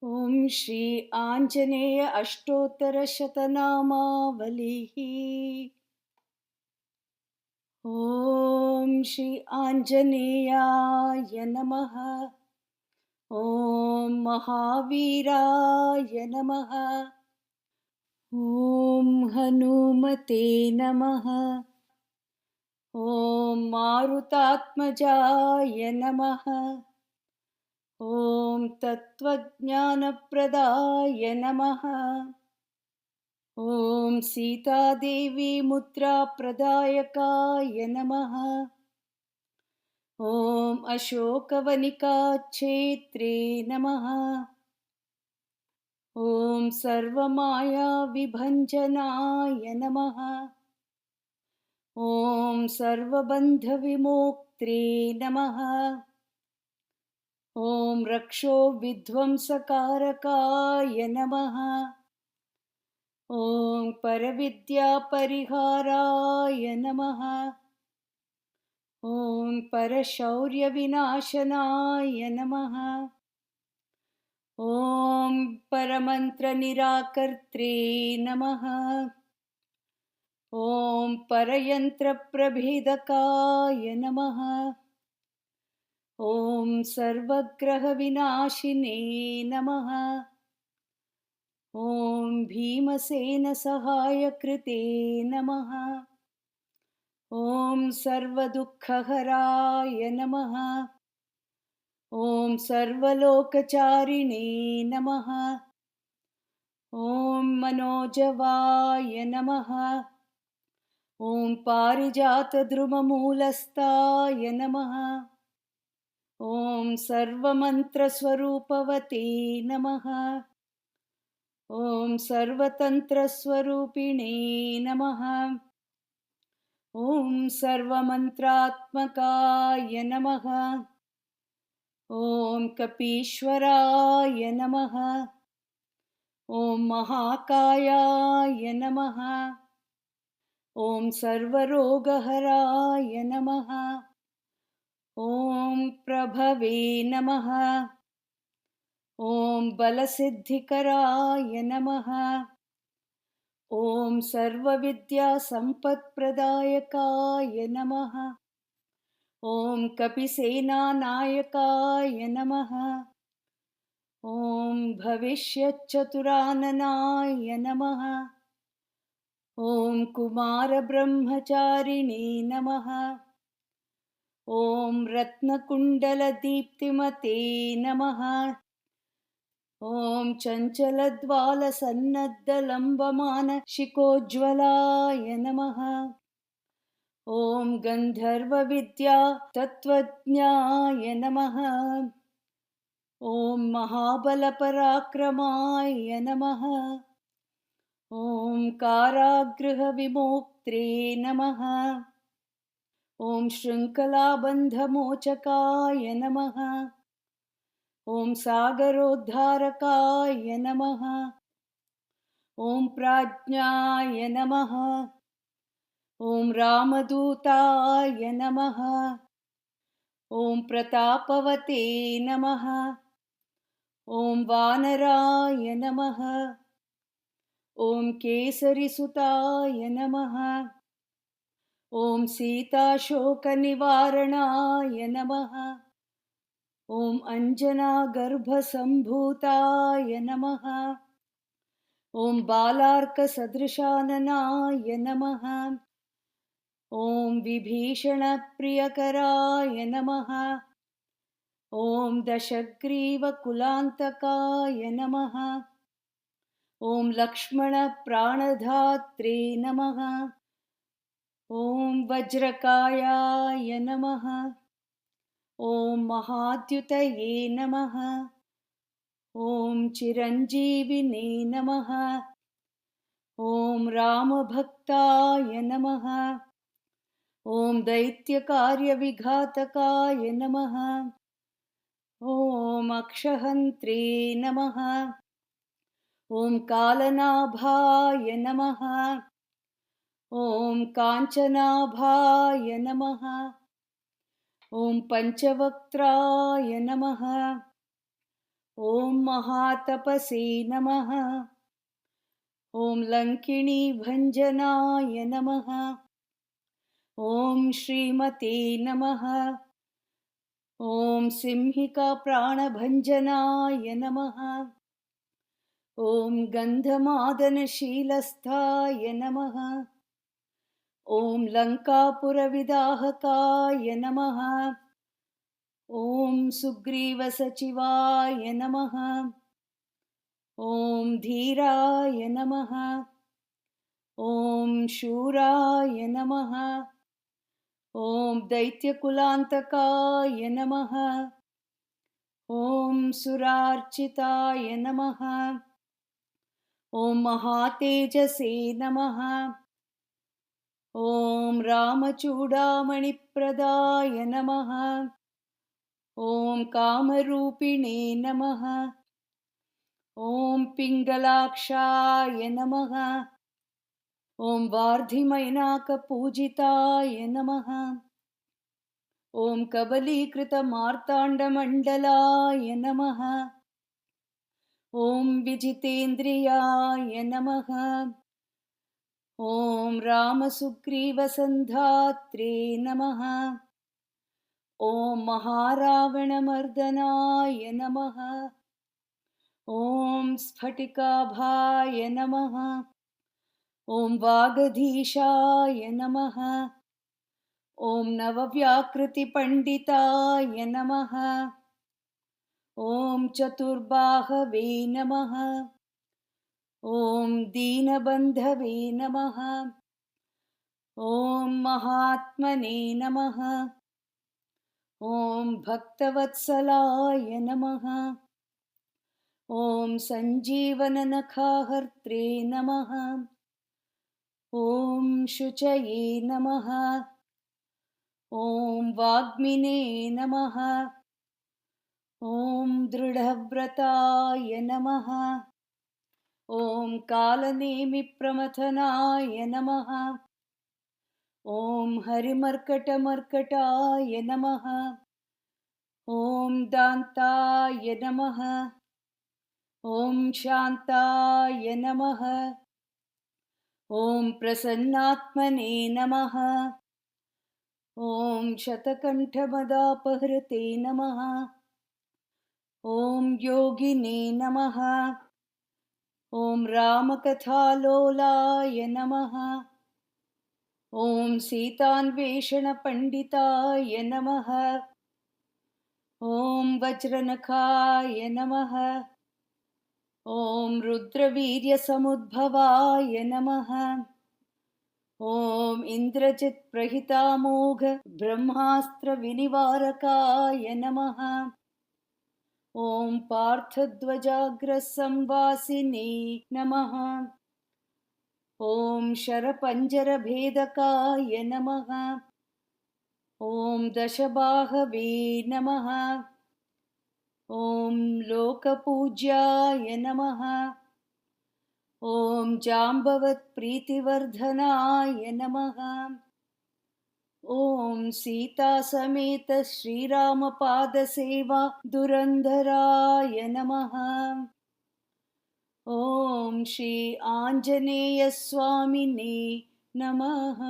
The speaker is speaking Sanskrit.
ಓಂ ಶ್ರೀ ಆಂಜನೇಯ ಅಷ್ಟೋತ್ತರ ಶತನಾಮಾವಲಿಃ. ಓಂ ಶ್ರೀ ಆಂಜನೇಯಾಯ ನಮಃ. ಓಂ ಮಹಾವೀರಾಯ ನಮಃ. ಓಂ ಹನುಮತೆ ನಮಃ. ಓಂ ಮಾರುತಾತ್ಮಜಾಯ ನಮಃ. ಓಂ ತತ್ವಜ್ಞಾನಪ್ರದಾಯ ನಮಃ. ಓಂ ಸೀತಾದೇವಿ ಮುದ್ರಾಪ್ರದಾಯಕಾಯ ನಮಃ. ಓಂ ಅಶೋಕವನಿಕಾಛೇತ್ರೇ ನಮಃ. ಓಂ ಸರ್ವಮಾಯಾವಿಭಂಜನಾಯ ನಮಃ. ಓಂ ಸರ್ವಬಂಧವಿಮೋಕ್ತ್ರೇ ನಮಃ. ಓಂ ರಕ್ಷೋ ವಿಧ್ವಂಸಕಾರಕಾಯ ನಮಃ. ಓಂ ಪರವಿದ್ಯಾಪರಿಹಾರಾಯ ನಮಃ. ಓಂ ಪರಶೌರ್ಯವಿನಾಶನಾಯ ನಮಃ. ಓಂ ಪರಮಂತ್ರನಿರಾಕರ್ತ್ರೇ ನಮಃ. ಓಂ ಪರಯಂತ್ರಪ್ರಭೇದಕಾಯ ನಮಃ. ಓಂ ಸರ್ವಗ್ರಹವಿನಾಶಿನೇ ನಮಃ. ಓಂ ಭೀಮಸೇನಸಹಾಯಕೃತೇ ನಮಃ. ಓಂ ಸರ್ವದುಃಖಹರಾಯ ನಮಃ. ಓಂ ಸರ್ವಲೋಕಚಾರಿಣೇ ನಮಃ. ಓಂ ಮನೋಜವಾಯ ನಮಃ. ಓಂ ಪಾರಿಜಾತದ್ರುಮಮೂಲಸ್ಥಾಯ ನಮಃ. ಓಂ ಸರ್ವಮಂತ್ರಸ್ವರೂಪವತೇ ನಮಃ. ಓಂ ಸರ್ವತಂತ್ರಸ್ವರೂಪಿಣೇ ನಮಃ. ಓಂ ಸರ್ವಮಂತ್ರಾತ್ಮಕಾಯ ನಮಃ. ಓಂ ಕಪೀಶ್ವರಾಯ ನಮಃ. ಓಂ ಮಹಾಕಾಯಾಯ ನಮಃ. ಓಂ ಸರ್ವರೋಗಹರಾಯ ನಮಃ. ಓಂ ಪ್ರಭವೇ ನಮಃ. ಓಂ ಬಲಸಿದ್ಧಿಕರಾಯ ನಮಃ. ಓಂ ಸರ್ವವಿದ್ಯಾಸಂಪತ್ಪ್ರದಾಯಕಾಯ ನಮಃ. ಓಂ ಕಪಿಸೇನಾನಾಯಕಾಯ ನಮಃ. ಓಂ ಭವಿಷ್ಯಚ್ಚತುರಾನನಾಯ ನಮಃ. ಓಂ ಕುಮಾರಬ್ರಹ್ಮಚಾರಿಣೇ ನಮಃ. ಓಂ ರತ್ನಕುಂಡಲದೀಪ್ತಿಮತೆ ನಮಃ. ಓಂ ಚಂಚಲದ್ವಾಲಸನ್ನದ್ಧಲಂಬಮಾನಶಿಖೋಜ್ವಲಾಯ ನಮಃ. ಓಂ ಗಂಧರ್ವವಿದ್ಯಾ ತತ್ವಜ್ಞಾಯ ನಮಃ. ಓಂ ಮಹಾಬಲಪರಾಕ್ರಮಾಯ ನಮಃ. ಓಂ ಕಾರಾಗೃಹವಿಮೋಕ್ತ್ರೇ ನಮಃ. ಓಂ ಶೃಂಖಲಾಬಂಧಮೋಚಕಾಯ ನಮಃ. ಓಂ ಸಾಗರೋದ್ಧಾರಕಾಯ ನಮಃ. ಓಂ ಪ್ರಾಜ್ಞಾಯ ನಮಃ. ಓಂ ರಾಮದೂತಾಯ ನಮಃ. ಓಂ ಪ್ರತಾಪವತೆ ನಮಃ. ಓಂ ವಾನರಾಯ ನಮಃ. ಓಂ ಕೇಸರಿಸುತಾಯ ನಮಃ. ಓಂ ಸೀತಾಶೋಕನಿವಾರಣಾಯ ನಮಃ. ಓಂ ಅಂಜನಾಗರ್ಭಸಂಭೂತಾಯ ನಮಃ. ಓಂ ಬಾಲಾರ್ಕಸದೃಶಾನನಾಯ ನಮಃ. ಓಂ ವಿಭೀಷಣಪ್ರಿಯಕರಾಯ ನಮಃ. ಓಂ ದಶಗ್ರೀವಕುಲಾಂತಕಾಯ ನಮಃ. ಓಂ ಲಕ್ಷ್ಮಣಪ್ರಾಣಧಾತ್ರೀ ನಮಃ. ಓಂ ವಜ್ರಕಾಯಾಯ ನಮಃ. ಓಂ ಮಹಾದ್ಯುತಯೇ ನಮಃ. ಓಂ ಚಿರಂಜೀವಿನೇ ನಮಃ. ಓಂ ರಾಮಭಕ್ತಾಯ ನಮಃ. ಓಂ ದೈತ್ಯಕಾರ್ಯವಿಘಾತಕಾಯ ನಮಃ. ಓಂ ಅಕ್ಷಹಂತ್ರೇ ನಮಃ. ಓಂ ಕಾಲನಾಭಾಯ ನಮಃ. ಓಂ ಕಾಂಚನಾಭಾಯ ನಮಃ. ಓಂ ಪಂಚವಕ್ತ್ರಾಯ ನಮಃ. ॐ महातपसे नमः। ॐ लङ्किणीभञ्जनाय नमः। ॐ श्रीमते नमः। ॐ सिंहिकाप्राणभञ्जनाय नमः। ॐ गन्धमादनशीलस्थाय नमः। ॐ लङ्कापुरविदाहकाय नमः। ॐ सुग्रीवसचिवाय नमः। ॐ धीराय नमः। ॐ शूराय नमः। ॐ दैत्यकुलान्तकाय नमः। ॐ सुरार्चिताय नमः। ॐ महातेजसे नमः। ॐ रामचूडामणिप्रदाय नमः। ॐ कामरूपिणे नमः। ॐ पिङ्गलाक्षाय नमः। ॐ वार्धिमैनाकपूजिताय नमः। ॐ कबलीकृतमार्ताण्डमण्डलाय नमः। ॐ विजितेन्द्रियाय नमः। ॐ रामसुग्रीवसन्धात्रे नमः। ॐ महारावणमर्दनाय नमः। ॐ स्फटिकाभाय नमः। ॐ वागधीशाय नमः। ॐ नवव्याकृतिपण्डिताय नमः। ॐ चतुर्बाहवे नमः। ॐ दीनबन्धवे नमः। ॐ महात्मने नमः। ॐ भक्तवत्सलाय नमः। ॐ सञ्जीवननखाहर्त्रे नमः। ॐ शुचये नमः। ॐ वाग्मिने नमः। ॐ दृढव्रताय नमः। ॐ कालनेमिप्रमथनाय नमः। ॐ हरिमर्कटमर्कटाय नमः। ॐ दान्ताय नमः। ॐ शान्ताय नमः। ॐ प्रसन्नात्मने नमः। ॐ शतकण्ठमदापहृते नमः। ॐ योगिने नमः। ॐ रामकथालोलाय नमः। ॐ सीतान्वेषणपण्डिताय नमः। ॐ वज्रनखाय नमः। ॐ रुद्रवीर्यसमुद्भवाय नमः। ॐ इन्द्रजित्प्रहितामोघ ब्रह्मास्त्रविनिवारकाय नमः। ॐ पार्थध्वजाग्रसंवासिने नमः। ॐ शरपञ्जरभेदकाय नमः। ॐ दशबाहवे नमः। ॐ लोकपूज्याय नमः। ॐ जाम्बवत्प्रीतिवर्धनाय नमः। ॐ सीतासमेत श्रीरामपादसेवा दुरन्धराय नमः। ॐ श्री आञ्जनेयस्वामिने नमः।